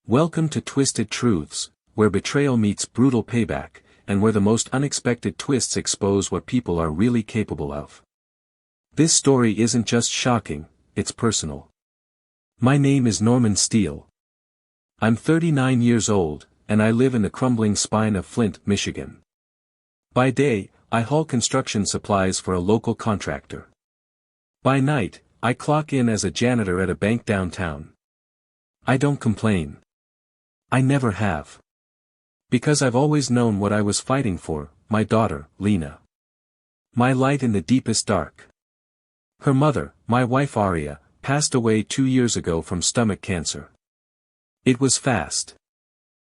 Welcome to Twisted Truths, where betrayal meets brutal payback, and where the most unexpected twists expose what people are really capable of. This story isn't just shocking, it's personal. My name is Norman Steele. I'm 39 years old, and I live in the crumbling spine of Flint, Michigan. By day, I haul construction supplies for a local contractor. By night, I clock in as a janitor at a bank downtown. I don't complain. I never have. Because I've always known what I was fighting for, my daughter, Lena. My light in the deepest dark. Her mother, my wife Aria, passed away 2 years ago from stomach cancer. It was fast.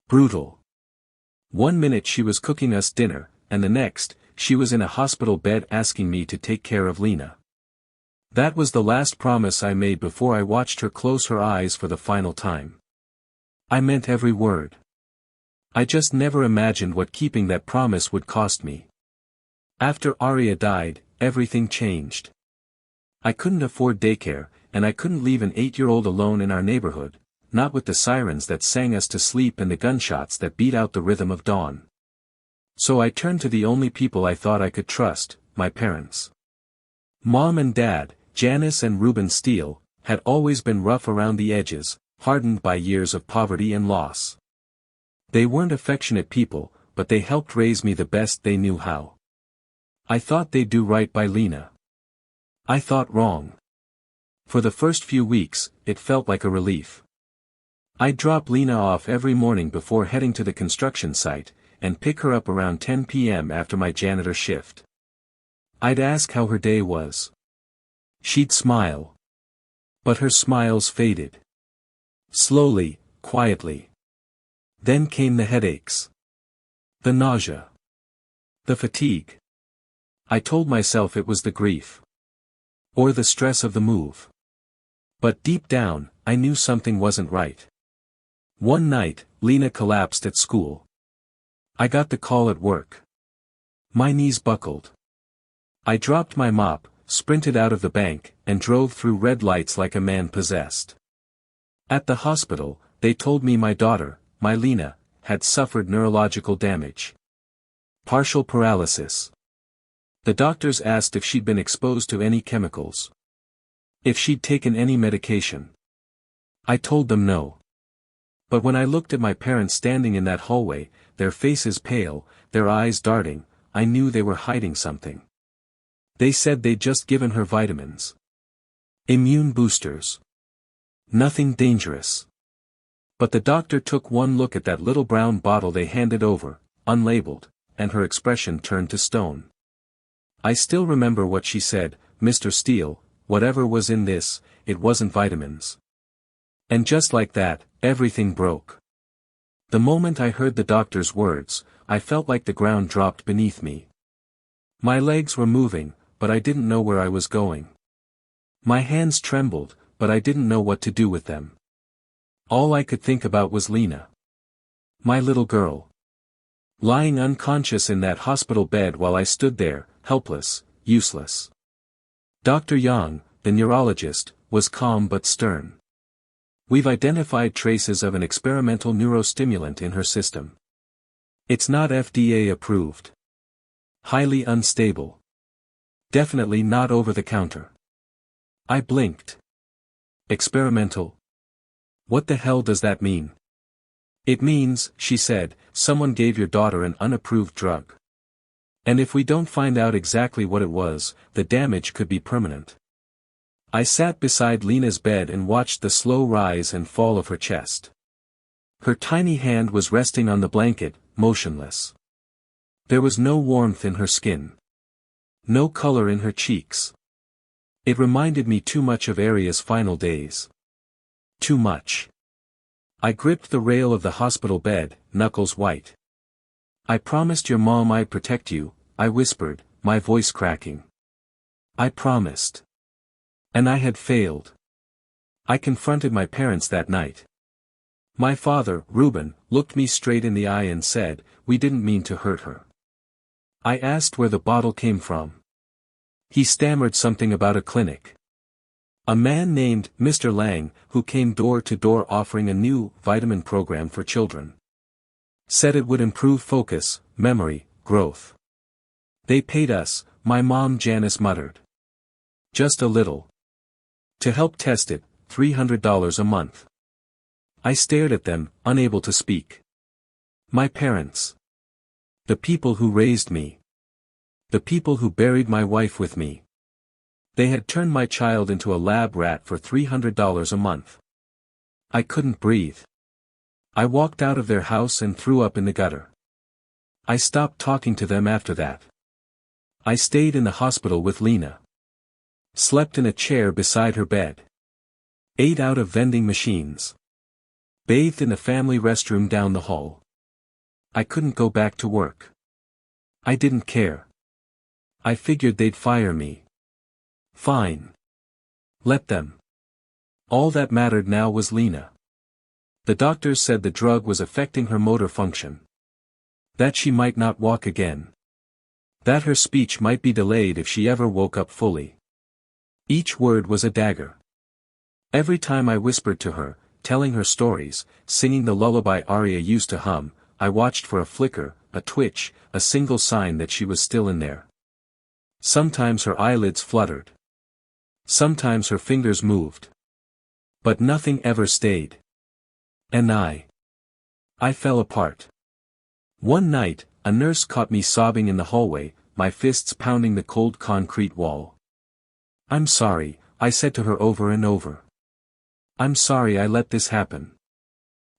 Brutal. 1 minute she was cooking us dinner, and the next, she was in a hospital bed asking me to take care of Lena. That was the last promise I made before I watched her close her eyes for the final time. I meant every word. I just never imagined what keeping that promise would cost me. After Aria died, everything changed. I couldn't afford daycare, and I couldn't leave an 8-year-old alone in our neighborhood, not with the sirens that sang us to sleep and the gunshots that beat out the rhythm of dawn. So I turned to the only people I thought I could trust, my parents. Mom and Dad, Janice and Reuben Steele, had always been rough around the edges, hardened by years of poverty and loss. They weren't affectionate people, but they helped raise me the best they knew how. I thought they'd do right by Lena. I thought wrong. For the first few weeks, it felt like a relief. I'd drop Lena off every morning before heading to the construction site, and pick her up around 10 p.m. after my janitor shift. I'd ask how her day was. She'd smile. But her smiles faded. Slowly, quietly. Then came the headaches. The nausea. The fatigue. I told myself it was the grief. Or the stress of the move. But deep down, I knew something wasn't right. One night, Lena collapsed at school. I got the call at work. My knees buckled. I dropped my mop, sprinted out of the bank, and drove through red lights like a man possessed. At the hospital, they told me my daughter, my Lena, had suffered neurological damage. Partial paralysis. The doctors asked if she'd been exposed to any chemicals. If she'd taken any medication. I told them no. But when I looked at my parents standing in that hallway, their faces pale, their eyes darting, I knew they were hiding something. They said they'd just given her vitamins. Immune boosters. Nothing dangerous. But the doctor took one look at that little brown bottle they handed over, unlabeled, and her expression turned to stone. I still remember what she said, "Mr. Steele, whatever was in this, it wasn't vitamins." And just like that, everything broke. The moment I heard the doctor's words, I felt like the ground dropped beneath me. My legs were moving, but I didn't know where I was going. My hands trembled, but I didn't know what to do with them. All I could think about was Lena. My little girl. Lying unconscious in that hospital bed while I stood there, helpless, useless. Dr. Yang, the neurologist, was calm but stern. "We've identified traces of an experimental neurostimulant in her system. It's not FDA approved. Highly unstable. Definitely not over the counter." I blinked. Experimental? What the hell does that mean? "It means," she said, "someone gave your daughter an unapproved drug. And if we don't find out exactly what it was, the damage could be permanent." I sat beside Lena's bed and watched the slow rise and fall of her chest. Her tiny hand was resting on the blanket, motionless. There was no warmth in her skin. No color in her cheeks. It reminded me too much of Aria's final days. Too much. I gripped the rail of the hospital bed, knuckles white. "I promised your mom I'd protect you," I whispered, my voice cracking. I promised. And I had failed. I confronted my parents that night. My father, Reuben, looked me straight in the eye and said, "We didn't mean to hurt her." I asked where the bottle came from. He stammered something about a clinic. A man named Mr. Lang, who came door to door offering a new vitamin program for children. Said it would improve focus, memory, growth. They paid us, my mom Janice muttered. Just a little. To help test it, $300 a month. I stared at them, unable to speak. My parents. The people who raised me. The people who buried my wife with me. They had turned my child into a lab rat for $300 a month. I couldn't breathe. I walked out of their house and threw up in the gutter. I stopped talking to them after that. I stayed in the hospital with Lena. Slept in a chair beside her bed. Ate out of vending machines. Bathed in the family restroom down the hall. I couldn't go back to work. I didn't care. I figured they'd fire me. Fine. Let them. All that mattered now was Lena. The doctors said the drug was affecting her motor function. That she might not walk again. That her speech might be delayed if she ever woke up fully. Each word was a dagger. Every time I whispered to her, telling her stories, singing the lullaby Aria used to hum, I watched for a flicker, a twitch, a single sign that she was still in there. Sometimes her eyelids fluttered. Sometimes her fingers moved. But nothing ever stayed. And I fell apart. One night, a nurse caught me sobbing in the hallway, my fists pounding the cold concrete wall. I'm sorry, I said to her over and over. I'm sorry I let this happen.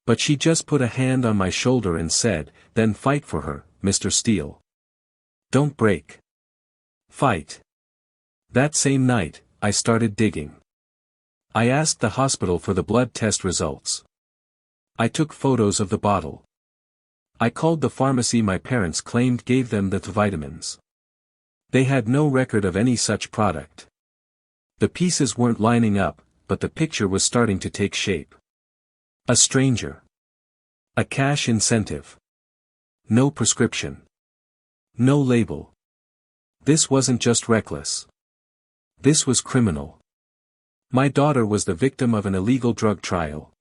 But she just put a hand on my shoulder and said, then fight for her, Mr. Steele. Don't break. Fight. That same night, I started digging. I asked the hospital for the blood test results. I took photos of the bottle. I called the pharmacy my parents claimed gave them the vitamins. They had no record of any such product. The pieces weren't lining up, but the picture was starting to take shape. A stranger. A cash incentive. No prescription. No label. This wasn't just reckless. This was criminal. My daughter was the victim of an illegal drug trial.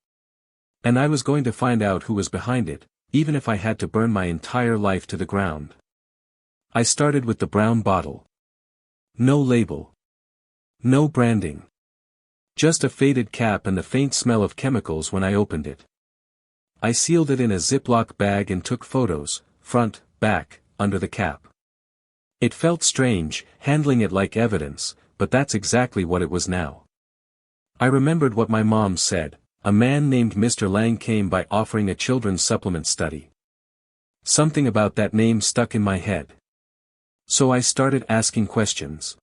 And I was going to find out who was behind it, even if I had to burn my entire life to the ground. I started with the brown bottle. No label. No branding. Just a faded cap and the faint smell of chemicals when I opened it. I sealed it in a Ziploc bag and took photos, front, back, under the cap. It felt strange, handling it like evidence, but that's exactly what it was now. I remembered what my mom said, a man named Mr. Lang came by offering a children's supplement study. Something about that name stuck in my head. So I started asking questions.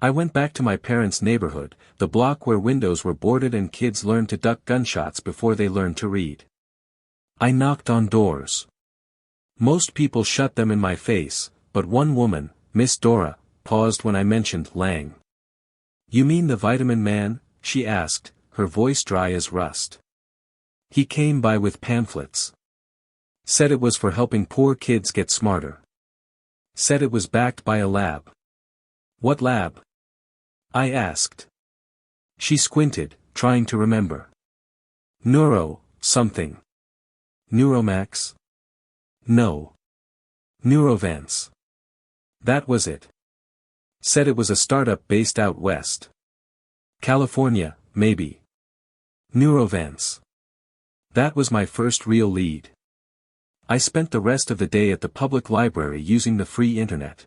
I went back to my parents' neighborhood, the block where windows were boarded and kids learned to duck gunshots before they learned to read. I knocked on doors. Most people shut them in my face, but one woman, Miss Dora, paused when I mentioned Lang. You mean the vitamin man? She asked, her voice dry as rust. He came by with pamphlets. Said it was for helping poor kids get smarter. Said it was backed by a lab. What lab? I asked. She squinted, trying to remember. Neuro, something. Neuromax? No. Neurovance. That was it. Said it was a startup based out west. California, maybe. Neurovance. That was my first real lead. I spent the rest of the day at the public library using the free internet.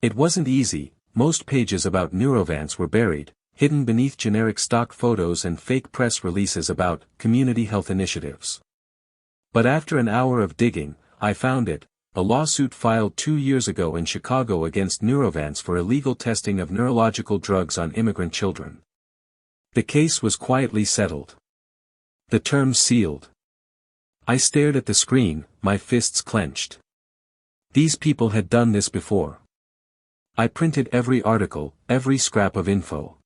It wasn't easy, most pages about Neurovance were buried, hidden beneath generic stock photos and fake press releases about community health initiatives. But after an hour of digging, I found it, a lawsuit filed 2 years ago in Chicago against Neurovance for illegal testing of neurological drugs on immigrant children. The case was quietly settled. The terms sealed. I stared at the screen, my fists clenched. These people had done this before. I printed every article, every scrap of info.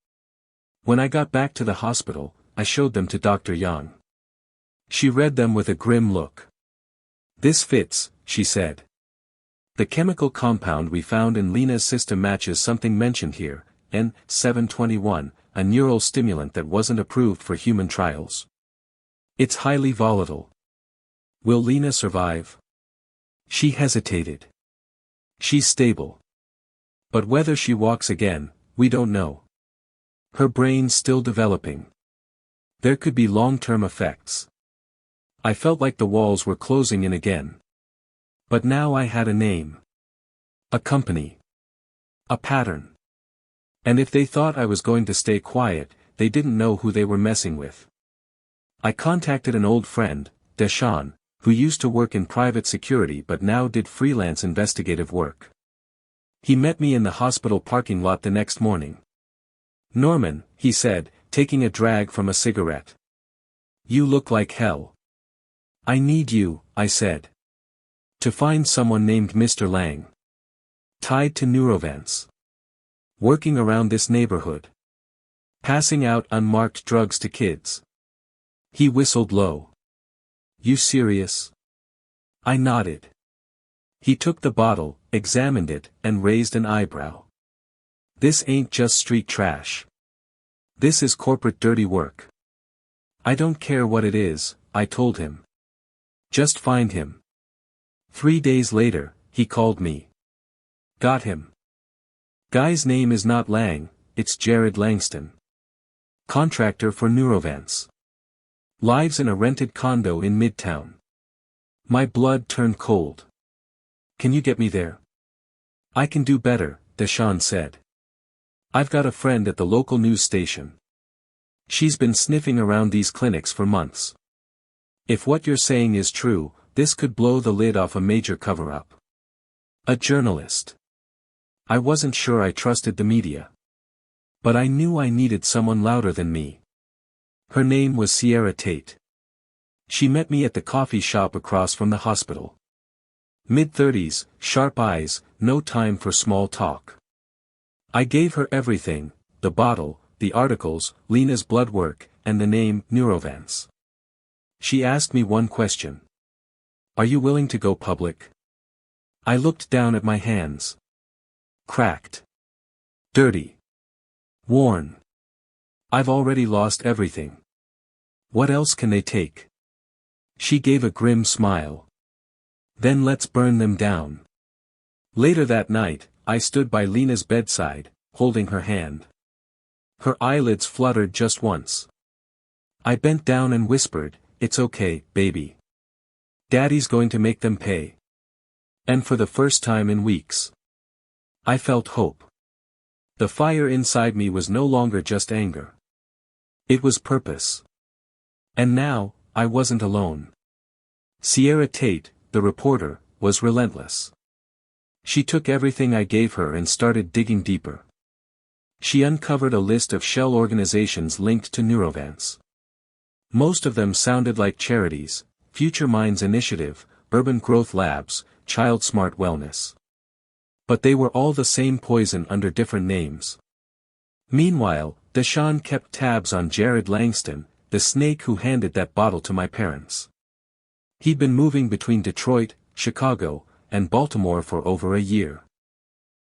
When I got back to the hospital, I showed them to Dr. Yang. She read them with a grim look. This fits, she said. The chemical compound we found in Lena's system matches something mentioned here, N721, a neural stimulant that wasn't approved for human trials. It's highly volatile. Will Lena survive? She hesitated. She's stable. But whether she walks again, we don't know. Her brain's still developing. There could be long-term effects. I felt like the walls were closing in again. But now I had a name. A company. A pattern. And if they thought I was going to stay quiet, they didn't know who they were messing with. I contacted an old friend, Deshaun, who used to work in private security but now did freelance investigative work. He met me in the hospital parking lot the next morning. "Norman," he said, taking a drag from a cigarette. "You look like hell." "I need you," I said. "To find someone named Mr. Lang. Tied to neurovents. Working around this neighborhood. Passing out unmarked drugs to kids." He whistled low. "You serious?" I nodded. He took the bottle, examined it, and raised an eyebrow. "This ain't just street trash. This is corporate dirty work." "I don't care what it is," I told him. "Just find him." 3 days later, he called me. "Got him. Guy's name is not Lang, it's Jared Langston. Contractor for neurovents. Lives in a rented condo in Midtown." My blood turned cold. "Can you get me there?" "I can do better," Deshaun said. "I've got a friend at the local news station. She's been sniffing around these clinics for months. If what you're saying is true, this could blow the lid off a major cover-up." A journalist. I wasn't sure I trusted the media. But I knew I needed someone louder than me. Her name was Sierra Tate. She met me at the coffee shop across from the hospital. Mid-30s, sharp eyes, no time for small talk. I gave her everything, the bottle, the articles, Lena's blood work, and the name, Neurovents. She asked me one question. "Are you willing to go public?" I looked down at my hands. Cracked. Dirty. Worn. I've already lost everything. What else can they take? She gave a grim smile. "Then let's burn them down." Later that night, I stood by Lena's bedside, holding her hand. Her eyelids fluttered just once. I bent down and whispered, "It's okay, baby. Daddy's going to make them pay." And for the first time in weeks, I felt hope. The fire inside me was no longer just anger. It was purpose. And now, I wasn't alone. Sierra Tate, the reporter, was relentless. She took everything I gave her and started digging deeper. She uncovered a list of shell organizations linked to neurovents. Most of them sounded like charities: Future Minds Initiative, Urban Growth Labs, Child Smart Wellness. But they were all the same poison under different names. Meanwhile, Deshaun kept tabs on Jared Langston, the snake who handed that bottle to my parents. He'd been moving between Detroit, Chicago, and Baltimore for over a year.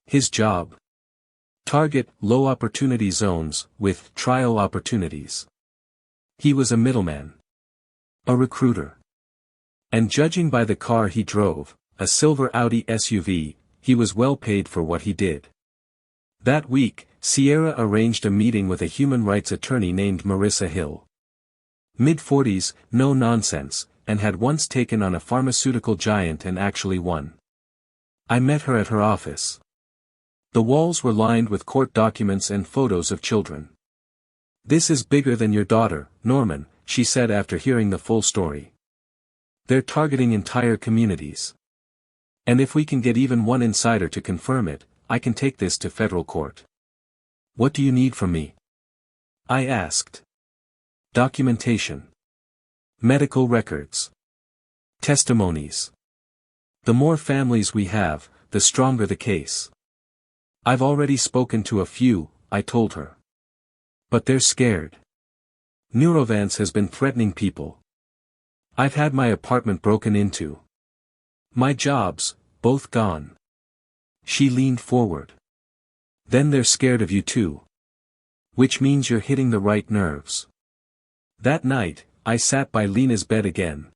His job? Target low-opportunity zones with trial opportunities. He was a middleman. A recruiter. And judging by the car he drove, a silver Audi SUV, he was well paid for what he did. That week, Sierra arranged a meeting with a human rights attorney named Marissa Hill. Mid-40s, no nonsense, and had once taken on a pharmaceutical giant and actually won. I met her at her office. The walls were lined with court documents and photos of children. "This is bigger than your daughter, Norman," she said after hearing the full story. "They're targeting entire communities. And if we can get even one insider to confirm it, I can take this to federal court." "What do you need from me?" I asked. "Documentation. Medical records. Testimonies. The more families we have, the stronger the case." "I've already spoken to a few," I told her. "But they're scared. Neurovents has been threatening people. I've had my apartment broken into. My jobs, both gone." She leaned forward. "Then they're scared of you too." Which means you're hitting the right nerves. That night, I sat by Lena's bed again.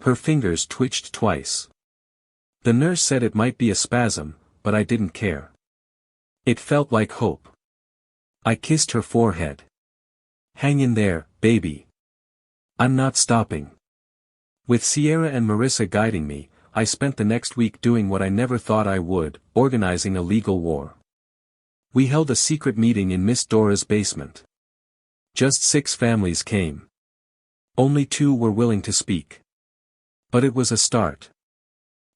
Her fingers twitched twice. The nurse said it might be a spasm, but I didn't care. It felt like hope. I kissed her forehead. Hang in there, baby. I'm not stopping. With Sierra and Marissa guiding me, I spent the next week doing what I never thought I would, organizing a legal war. We held a secret meeting in Miss Dora's basement. Just 6 families came. Only 2 were willing to speak. But it was a start.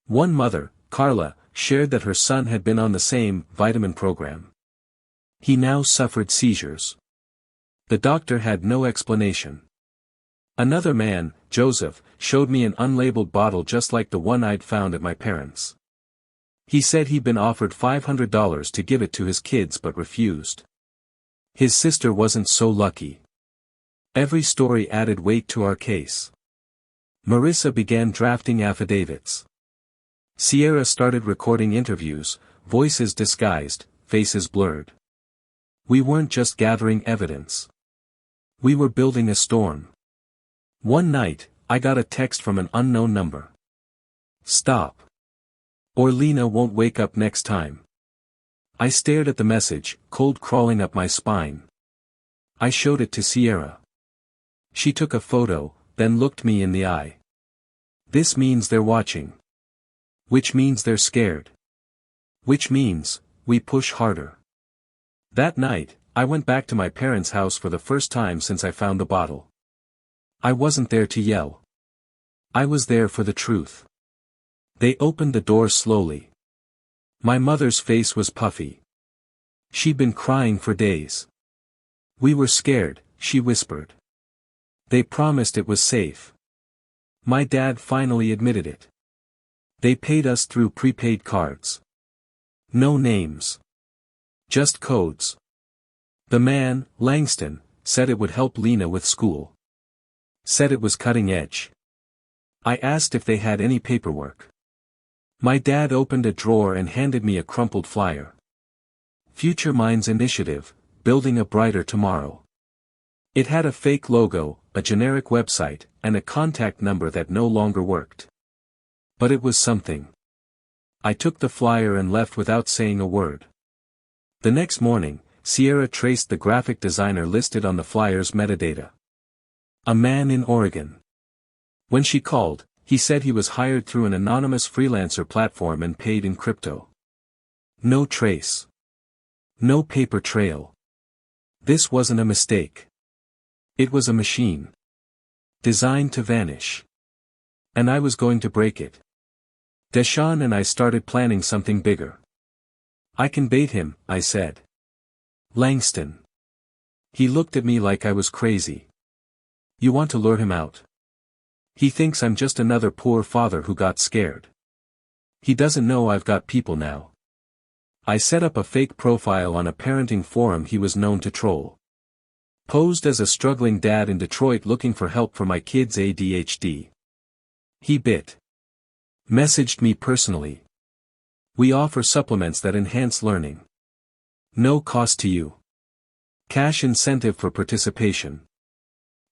One mother, Carla, shared that her son had been on the same vitamin program. He now suffered seizures. The doctor had no explanation. Another man, Joseph, showed me an unlabeled bottle just like the one I'd found at my parents'. He said he'd been offered $500 to give it to his kids but refused. His sister wasn't so lucky. Every story added weight to our case. Marissa began drafting affidavits. Sierra started recording interviews, voices disguised, faces blurred. We weren't just gathering evidence. We were building a storm. One night, I got a text from an unknown number. Stop. Or Lena won't wake up next time. I stared at the message, cold crawling up my spine. I showed it to Sierra. She took a photo, then looked me in the eye. This means they're watching. Which means they're scared. Which means, we push harder. That night, I went back to my parents' house for the first time since I found the bottle. I wasn't there to yell. I was there for the truth. They opened the door slowly. My mother's face was puffy. She'd been crying for days. We were scared, she whispered. They promised it was safe. My dad finally admitted it. They paid us through prepaid cards. No names. Just codes. The man, Langston, said it would help Lena with school. Said it was cutting edge. I asked if they had any paperwork. My dad opened a drawer and handed me a crumpled flyer. Future Minds Initiative, Building a Brighter Tomorrow. It had a fake logo, a generic website, and a contact number that no longer worked. But it was something. I took the flyer and left without saying a word. The next morning, Sierra traced the graphic designer listed on the flyer's metadata. A man in Oregon. When she called, he said he was hired through an anonymous freelancer platform and paid in crypto. No trace. No paper trail. This wasn't a mistake. It was a machine. Designed to vanish. And I was going to break it. Deshaun and I started planning something bigger. I can bait him, I said. Langston. He looked at me like I was crazy. You want to lure him out? He thinks I'm just another poor father who got scared. He doesn't know I've got people now. I set up a fake profile on a parenting forum he was known to troll. Posed as a struggling dad in Detroit looking for help for my kids' ADHD. He bit. Messaged me personally. We offer supplements that enhance learning. No cost to you. Cash incentive for participation.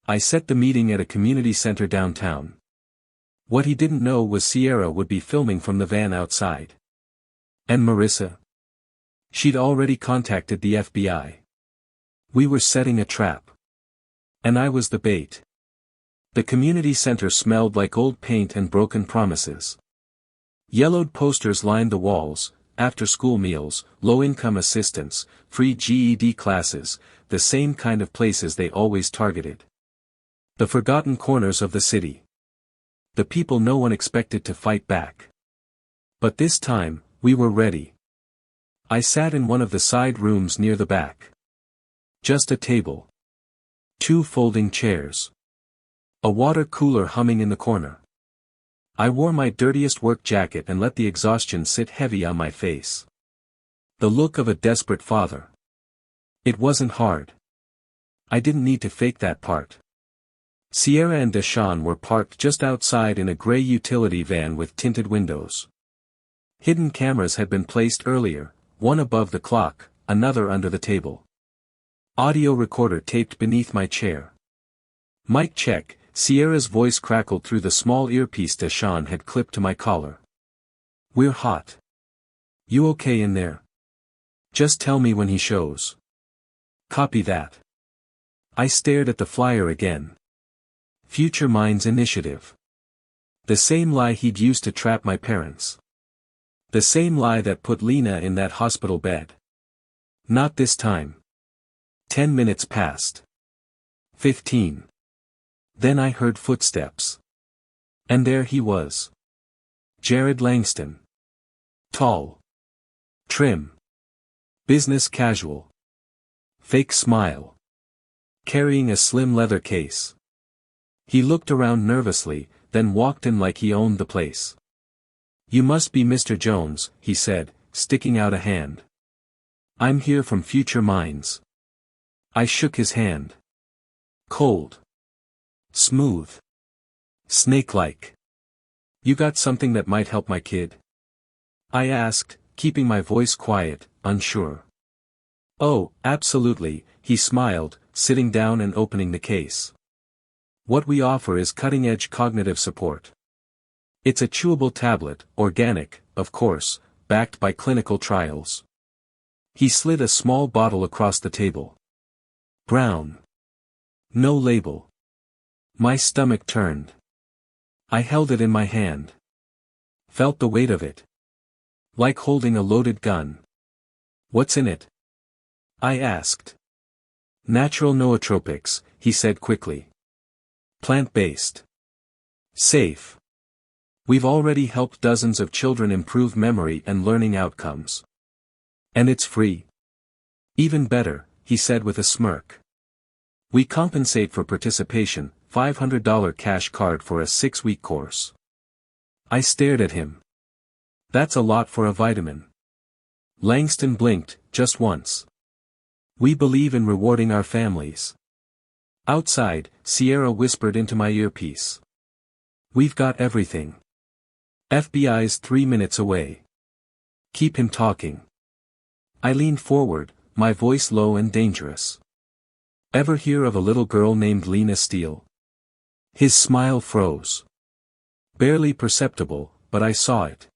I set the meeting at a community center downtown. What he didn't know was Sierra would be filming from the van outside. And Marissa? She'd already contacted the FBI. We were setting a trap. And I was the bait. The community center smelled like old paint and broken promises. Yellowed posters lined the walls, after-school meals, low-income assistance, free GED classes, the same kind of places they always targeted. The forgotten corners of the city. The people no one expected to fight back. But this time, we were ready. I sat in one of the side rooms near the back. Just a table. 2 folding chairs. A water cooler humming in the corner. I wore my dirtiest work jacket and let the exhaustion sit heavy on my face. The look of a desperate father. It wasn't hard. I didn't need to fake that part. Sierra and Deshaun were parked just outside in a gray utility van with tinted windows. Hidden cameras had been placed earlier, one above the clock, another under the table. Audio recorder taped beneath my chair. Mic check, Sierra's voice crackled through the small earpiece Deshawn had clipped to my collar. We're hot. You okay in there? Just tell me when he shows. Copy that. I stared at the flyer again. Future Minds Initiative. The same lie he'd used to trap my parents. The same lie that put Lena in that hospital bed. Not this time. 10 minutes passed. 15. Then I heard footsteps. And there he was. Jared Langston. Tall. Trim. Business casual. Fake smile. Carrying a slim leather case. He looked around nervously, then walked in like he owned the place. You must be Mr. Jones, he said, sticking out a hand. I'm here from Future Minds. I shook his hand. Cold. Smooth. Snake-like. You got something that might help my kid? I asked, keeping my voice quiet, unsure. Oh, absolutely, he smiled, sitting down and opening the case. What we offer is cutting-edge cognitive support. It's a chewable tablet, organic, of course, backed by clinical trials. He slid a small bottle across the table. Brown. No label. My stomach turned. I held it in my hand. Felt the weight of it. Like holding a loaded gun. What's in it? I asked. Natural nootropics, he said quickly. Plant-based. Safe. We've already helped dozens of children improve memory and learning outcomes. And it's free. Even better, he said with a smirk. We compensate for participation, $500 cash card for a 6-week course. I stared at him. That's a lot for a vitamin. Langston blinked, just once. We believe in rewarding our families. Outside, Sierra whispered into my earpiece. We've got everything. FBI's 3 minutes away. Keep him talking. I leaned forward, my voice low and dangerous. Ever hear of a little girl named Lena Steele? His smile froze. Barely perceptible, but I saw it.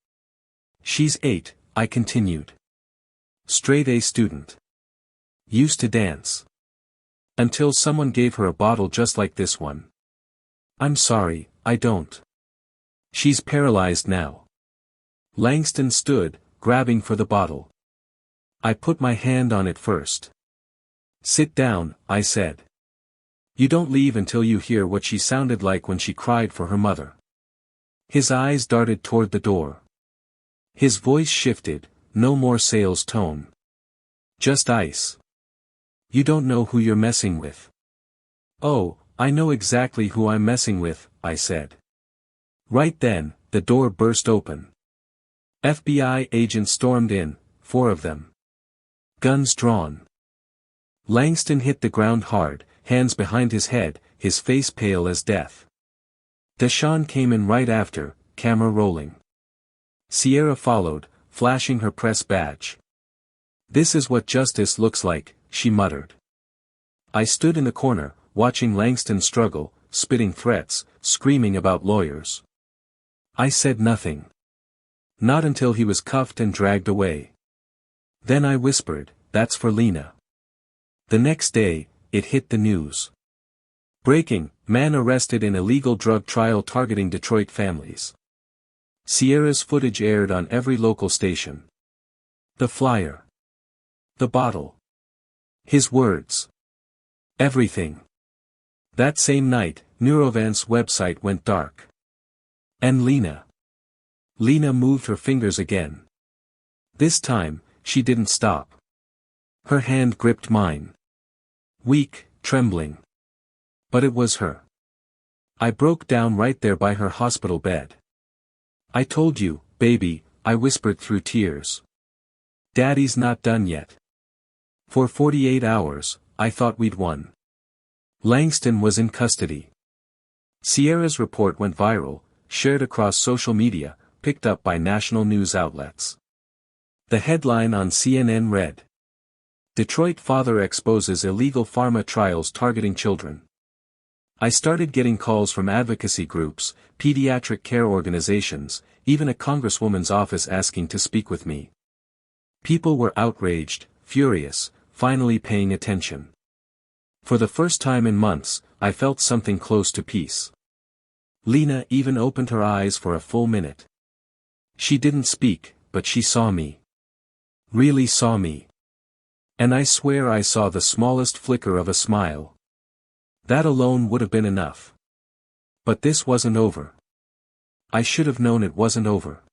She's 8, I continued. Straight A student. Used to dance. Until someone gave her a bottle just like this one. I'm sorry, I don't. She's paralyzed now. Langston stood, grabbing for the bottle. I put my hand on it first. Sit down, I said. You don't leave until you hear what she sounded like when she cried for her mother. His eyes darted toward the door. His voice shifted, no more sales tone. Just ice. You don't know who you're messing with. Oh, I know exactly who I'm messing with, I said. Right then, the door burst open. FBI agents stormed in, 4 of them. Guns drawn. Langston hit the ground hard, hands behind his head, his face pale as death. Deshawn came in right after, camera rolling. Sierra followed, flashing her press badge. This is what justice looks like, she muttered. I stood in the corner, watching Langston struggle, spitting threats, screaming about lawyers. I said nothing. Not until he was cuffed and dragged away. Then I whispered, that's for Lena. The next day, it hit the news. Breaking, man arrested in illegal drug trial targeting Detroit families. Sierra's footage aired on every local station. The flyer. The bottle. His words. Everything. That same night, Neurovant's website went dark. And Lena. Lena moved her fingers again. This time, she didn't stop. Her hand gripped mine. Weak, trembling. But it was her. I broke down right there by her hospital bed. I told you, baby, I whispered through tears. Daddy's not done yet. For 48 hours, I thought we'd won. Langston was in custody. Sierra's report went viral, shared across social media, picked up by national news outlets. The headline on CNN read, Detroit father exposes illegal pharma trials targeting children. I started getting calls from advocacy groups, pediatric care organizations, even a congresswoman's office asking to speak with me. People were outraged, furious, finally paying attention. For the first time in months, I felt something close to peace. Lena even opened her eyes for a full minute. She didn't speak, but she saw me. Really saw me. And I swear I saw the smallest flicker of a smile. That alone would have been enough. But this wasn't over. I should have known it wasn't over.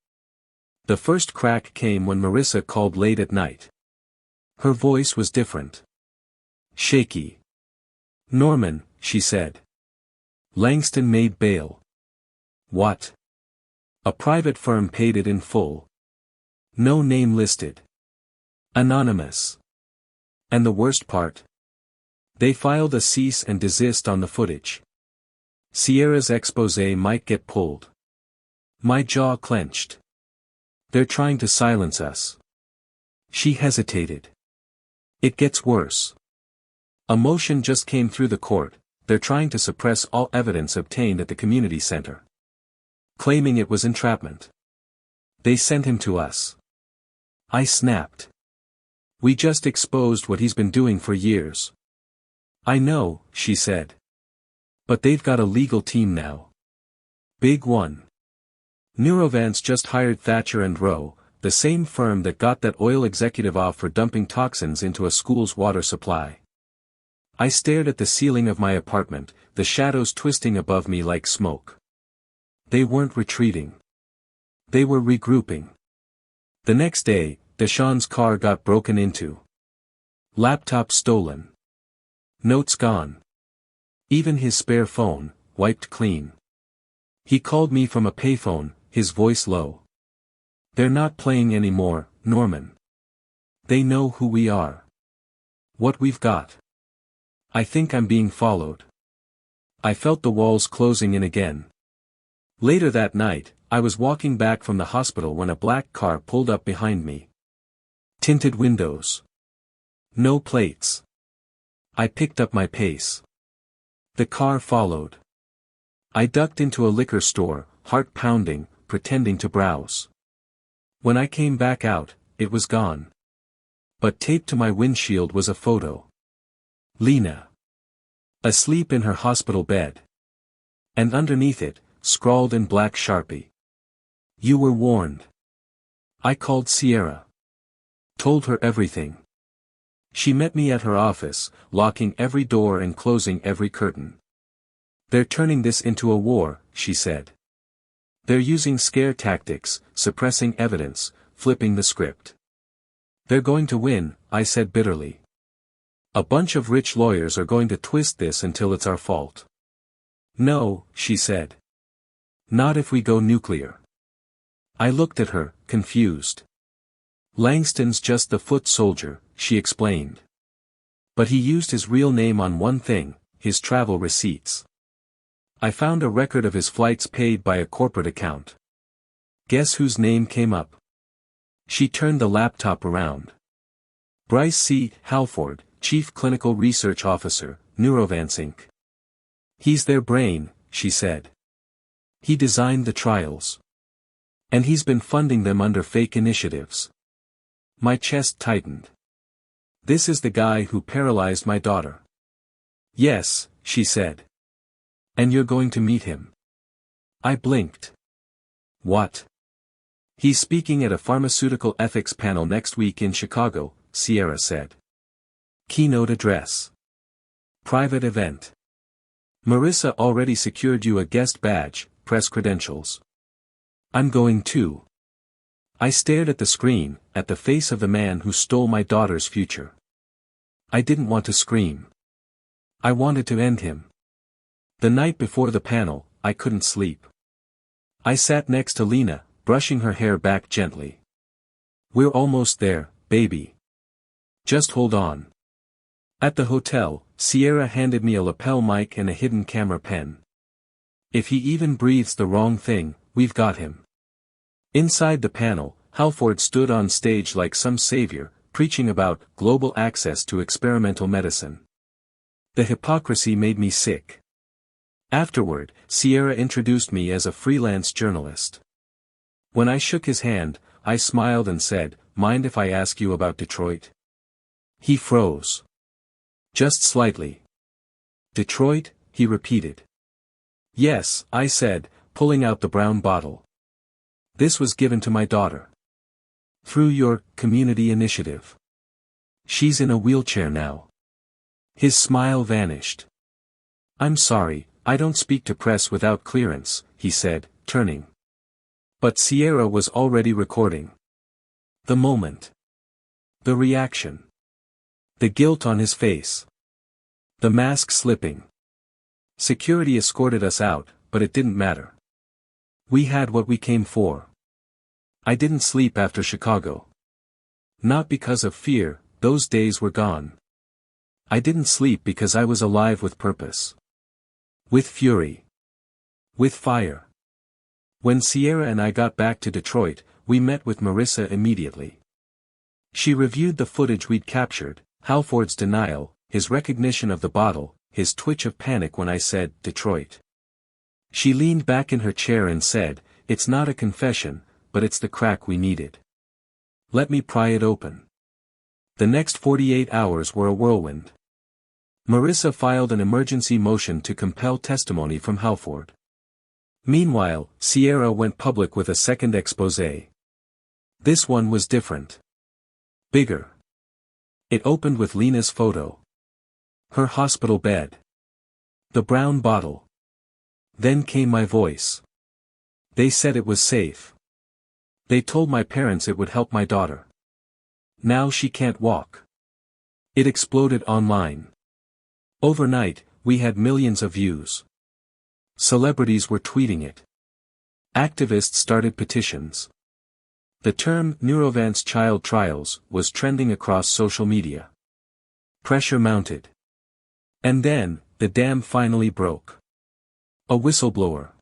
The first crack came when Marissa called late at night. Her voice was different. Shaky. "Norman," she said. "Langston made bail." "What?" "A private firm paid it in full. No name listed. Anonymous. And the worst part? They filed a cease and desist on the footage. Sierra's exposé might get pulled." My jaw clenched. "They're trying to silence us." She hesitated. "It gets worse. A motion just came through the court, they're trying to suppress all evidence obtained at the community center. Claiming it was entrapment. They sent him to us." I snapped. "We just exposed what he's been doing for years." "I know," she said. "But they've got a legal team now. Big one. Neurovance just hired Thatcher and Rowe, the same firm that got that oil executive off for dumping toxins into a school's water supply." I stared at the ceiling of my apartment, the shadows twisting above me like smoke. They weren't retreating. They were regrouping. The next day, Deshaun's car got broken into. Laptop stolen. Notes gone. Even his spare phone, wiped clean. He called me from a payphone, his voice low. "They're not playing anymore, Norman. They know who we are. What we've got. I think I'm being followed." I felt the walls closing in again. Later that night, I was walking back from the hospital when a black car pulled up behind me. Tinted windows. No plates. I picked up my pace. The car followed. I ducked into a liquor store, heart pounding, pretending to browse. When I came back out, it was gone. But taped to my windshield was a photo. Lena. Asleep in her hospital bed. And underneath it, scrawled in black Sharpie. "You were warned." I called Sierra. Told her everything. She met me at her office, locking every door and closing every curtain. "They're turning this into a war," she said. "They're using scare tactics, suppressing evidence, flipping the script. They're going to win," I said bitterly. "A bunch of rich lawyers are going to twist this until it's our fault." "No," she said. "Not if we go nuclear." I looked at her, confused. "Langston's just the foot soldier," she explained. "But he used his real name on one thing, his travel receipts. I found a record of his flights paid by a corporate account. Guess whose name came up?" She turned the laptop around. "Bryce C. Halford, Chief Clinical Research Officer, Neurovance Inc. He's their brain," she said. "He designed the trials. And he's been funding them under fake initiatives." My chest tightened. "This is the guy who paralyzed my daughter." "Yes," she said. "And you're going to meet him." I blinked. "What?" "He's speaking at a pharmaceutical ethics panel next week in Chicago," Sierra said. "Keynote address. Private event. Marissa already secured you a guest badge, press credentials. I'm going too." I stared at the screen, at the face of the man who stole my daughter's future. I didn't want to scream. I wanted to end him. The night before the panel, I couldn't sleep. I sat next to Lena, brushing her hair back gently. "We're almost there, baby. Just hold on." At the hotel, Sierra handed me a lapel mic and a hidden camera pen. "If he even breathes the wrong thing, we've got him." Inside the panel, Halford stood on stage like some savior, preaching about global access to experimental medicine. The hypocrisy made me sick. Afterward, Sierra introduced me as a freelance journalist. When I shook his hand, I smiled and said, "Mind if I ask you about Detroit?" He froze. Just slightly. "Detroit?" he repeated. "Yes," I said, pulling out the brown bottle. "This was given to my daughter. Through your community initiative. She's in a wheelchair now." His smile vanished. "I'm sorry, I don't speak to press without clearance," he said, turning. But Sierra was already recording. The moment. The reaction. The guilt on his face. The mask slipping. Security escorted us out, but it didn't matter. We had what we came for. I didn't sleep after Chicago. Not because of fear, those days were gone. I didn't sleep because I was alive with purpose. With fury. With fire. When Sierra and I got back to Detroit, we met with Marissa immediately. She reviewed the footage we'd captured, Halford's denial, his recognition of the bottle, his twitch of panic when I said, "Detroit." She leaned back in her chair and said, "It's not a confession, but it's the crack we needed. Let me pry it open." The next 48 hours were a whirlwind. Marissa filed an emergency motion to compel testimony from Halford. Meanwhile, Sierra went public with a second exposé. This one was different. Bigger. It opened with Lena's photo. Her hospital bed. The brown bottle. Then came my voice. They said it was safe. They told my parents it would help my daughter. Now she can't walk. It exploded online. Overnight, we had millions of views. Celebrities were tweeting it. Activists started petitions. The term Neurovance child trials was trending across social media. Pressure mounted. And then, the dam finally broke. A whistleblower.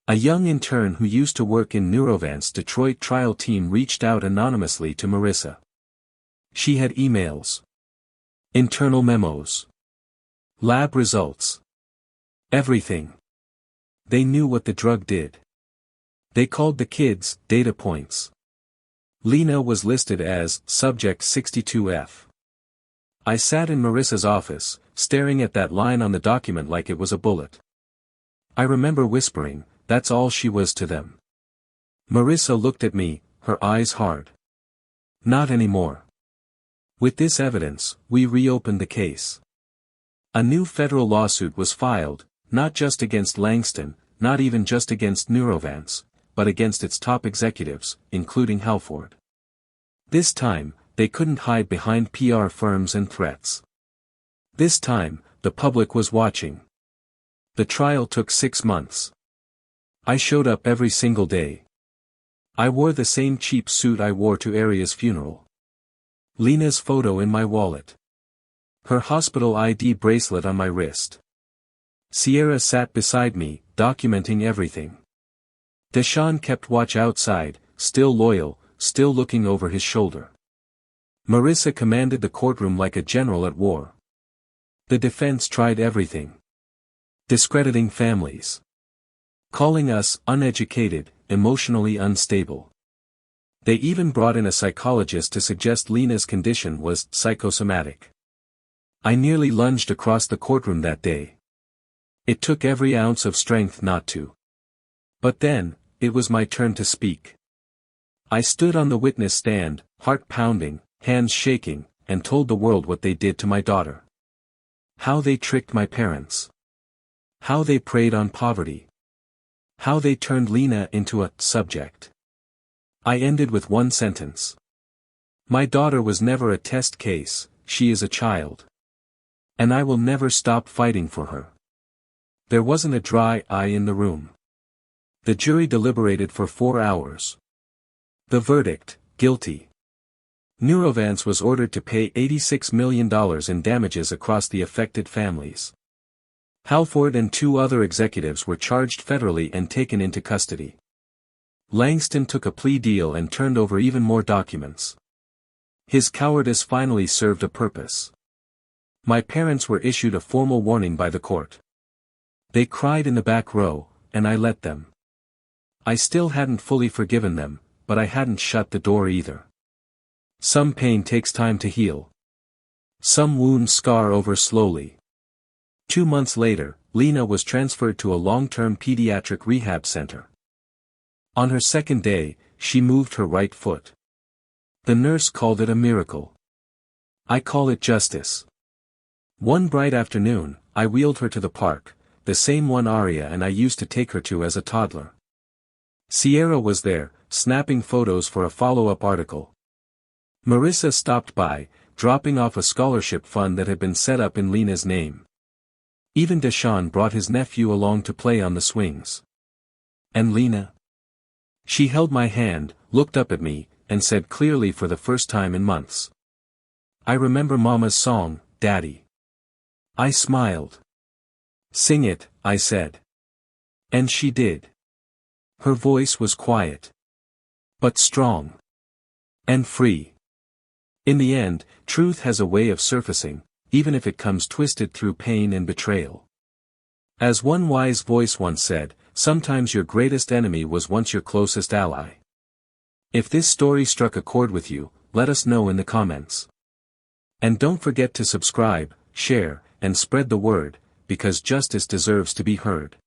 A young intern who used to work in Neurovance Detroit trial team reached out anonymously to Marissa. She had emails. Internal memos. Lab results. Everything. They knew what the drug did. They called the kids data points. Lena was listed as Subject 62F. I sat in Marissa's office, staring at that line on the document like it was a bullet. I remember whispering, "That's all she was to them." Marissa looked at me, her eyes hard. "Not anymore." With this evidence, we reopened the case. A new federal lawsuit was filed, not just against Langston, not even just against Neurovance, but against its top executives, including Halford. This time, they couldn't hide behind PR firms and threats. This time, the public was watching. The trial took 6 months. I showed up every single day. I wore the same cheap suit I wore to Aria's funeral. Lena's photo in my wallet. Her hospital ID bracelet on my wrist. Sierra sat beside me, documenting everything. Deshaun kept watch outside, still loyal, still looking over his shoulder. Marissa commanded the courtroom like a general at war. The defense tried everything. Discrediting families. Calling us uneducated, emotionally unstable. They even brought in a psychologist to suggest Lena's condition was psychosomatic. I nearly lunged across the courtroom that day. It took every ounce of strength not to. But then, it was my turn to speak. I stood on the witness stand, heart pounding, hands shaking, and told the world what they did to my daughter. How they tricked my parents. How they preyed on poverty. How they turned Lena into a subject. I ended with one sentence. My daughter was never a test case, she is a child. And I will never stop fighting for her. There wasn't a dry eye in the room. The jury deliberated for 4 hours. The verdict, guilty. Neurovance was ordered to pay $86 million in damages across the affected families. Halford and 2 other executives were charged federally and taken into custody. Langston took a plea deal and turned over even more documents. His cowardice finally served a purpose. My parents were issued a formal warning by the court. They cried in the back row, and I let them. I still hadn't fully forgiven them, but I hadn't shut the door either. Some pain takes time to heal. Some wounds scar over slowly. 2 months later, Lena was transferred to a long-term pediatric rehab center. On her second day, she moved her right foot. The nurse called it a miracle. I call it justice. One bright afternoon, I wheeled her to the park, the same one Aria and I used to take her to as a toddler. Sierra was there, snapping photos for a follow-up article. Marissa stopped by, dropping off a scholarship fund that had been set up in Lena's name. Even Deshaun brought his nephew along to play on the swings. And Lena? She held my hand, looked up at me, and said clearly for the first time in months, "I remember Mama's song, Daddy." I smiled. "Sing it," I said. And she did. Her voice was quiet. But strong. And free. In the end, truth has a way of surfacing, even if it comes twisted through pain and betrayal. As one wise voice once said, sometimes your greatest enemy was once your closest ally. If this story struck a chord with you, let us know in the comments. And don't forget to subscribe, share, and spread the word, because justice deserves to be heard.